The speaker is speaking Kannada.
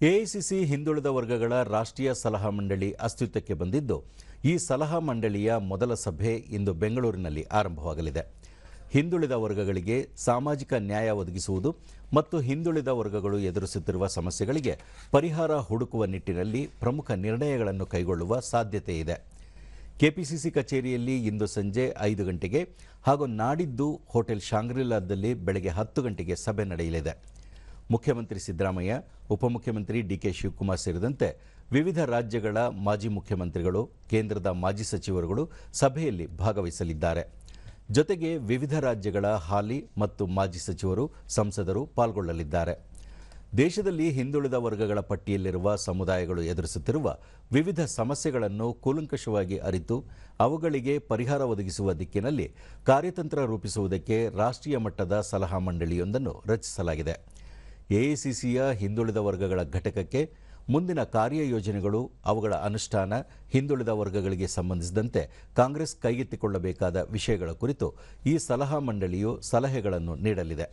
ಎಐಸಿಸಿ ಹಿಂದುಳಿದ ವರ್ಗಗಳ ರಾಷ್ಟ್ರೀಯ ಸಲಹಾ ಮಂಡಳಿ ಅಸ್ತಿತ್ವಕ್ಕೆ ಬಂದಿದ್ದು, ಈ ಸಲಹಾ ಮಂಡಳಿಯ ಮೊದಲ ಸಭೆ ಇಂದು ಬೆಂಗಳೂರಿನಲ್ಲಿ ಆರಂಭವಾಗಲಿದೆ. ಹಿಂದುಳಿದ ವರ್ಗಗಳಿಗೆ ಸಾಮಾಜಿಕ ನ್ಯಾಯ ಒದಗಿಸುವುದು ಮತ್ತು ಹಿಂದುಳಿದ ವರ್ಗಗಳು ಎದುರಿಸುತ್ತಿರುವ ಸಮಸ್ಯೆಗಳಿಗೆ ಪರಿಹಾರ ಹುಡುಕುವ ನಿಟ್ಟಿನಲ್ಲಿ ಪ್ರಮುಖ ನಿರ್ಣಯಗಳನ್ನು ಕೈಗೊಳ್ಳುವ ಸಾಧ್ಯತೆ ಇದೆ. ಕೆಪಿಸಿಸಿ ಕಚೇರಿಯಲ್ಲಿ ಇಂದು ಸಂಜೆ 5 ಗಂಟೆಗೆ ಹಾಗೂ ನಾಡಿದ್ದು ಹೋಟೆಲ್ ಶಾಂಗ್ರಿಲಾದಲ್ಲಿ ಬೆಳಗ್ಗೆ 10 ಗಂಟೆಗೆ ಸಭೆ ನಡೆಯಲಿದೆ. ಮುಖ್ಯಮಂತ್ರಿ ಸಿದ್ದರಾಮಯ್ಯ, ಉಪಮುಖ್ಯಮಂತ್ರಿ ಡಿಕೆ ಶಿವಕುಮಾರ್ ಸೇರಿದಂತೆ ವಿವಿಧ ರಾಜ್ಯಗಳ ಮಾಜಿ ಮುಖ್ಯಮಂತ್ರಿಗಳು, ಕೇಂದ್ರದ ಮಾಜಿ ಸಚಿವರುಗಳು ಸಭೆಯಲ್ಲಿ ಭಾಗವಹಿಸಲಿದ್ದಾರೆ. ಜೊತೆಗೆ ವಿವಿಧ ರಾಜ್ಯಗಳ ಹಾಲಿ ಮತ್ತು ಮಾಜಿ ಸಚಿವರು, ಸಂಸದರು ಪಾಲ್ಗೊಳ್ಳಲಿದ್ದಾರೆ. ದೇಶದಲ್ಲಿ ಹಿಂದುಳಿದ ವರ್ಗಗಳ ಪಟ್ಟಿಯಲ್ಲಿರುವ ಸಮುದಾಯಗಳು ಎದುರಿಸುತ್ತಿರುವ ವಿವಿಧ ಸಮಸ್ಯೆಗಳನ್ನು ಕೂಲಂಕಷವಾಗಿ ಅರಿತು ಅವುಗಳಿಗೆ ಪರಿಹಾರ ಒದಗಿಸುವ ದಿಕ್ಕಿನಲ್ಲಿ ಕಾರ್ಯತಂತ್ರ ರೂಪಿಸುವುದಕ್ಕೆ ರಾಷ್ಟ್ರೀಯ ಮಟ್ಟದ ಸಲಹಾ ಮಂಡಳಿಯೊಂದನ್ನು ರಚಿಸಲಾಗಿದೆ. ಎಐಸಿಸಿಯ ಹಿಂದುಳಿದ ವರ್ಗಗಳ ಘಟಕಕ್ಕೆ ಮುಂದಿನ ಕಾರ್ಯಯೋಜನೆಗಳು, ಅವುಗಳ ಅನುಷ್ಠಾನ, ಹಿಂದುಳಿದ ವರ್ಗಗಳಿಗೆ ಸಂಬಂಧಿಸಿದಂತೆ ಕಾಂಗ್ರೆಸ್ ಕೈಗೆತ್ತಿಕೊಳ್ಳಬೇಕಾದ ವಿಷಯಗಳ ಕುರಿತು ಈ ಸಲಹಾ ಮಂಡಳಿಯು ಸಲಹೆಗಳನ್ನು ನೀಡಲಿದೆ.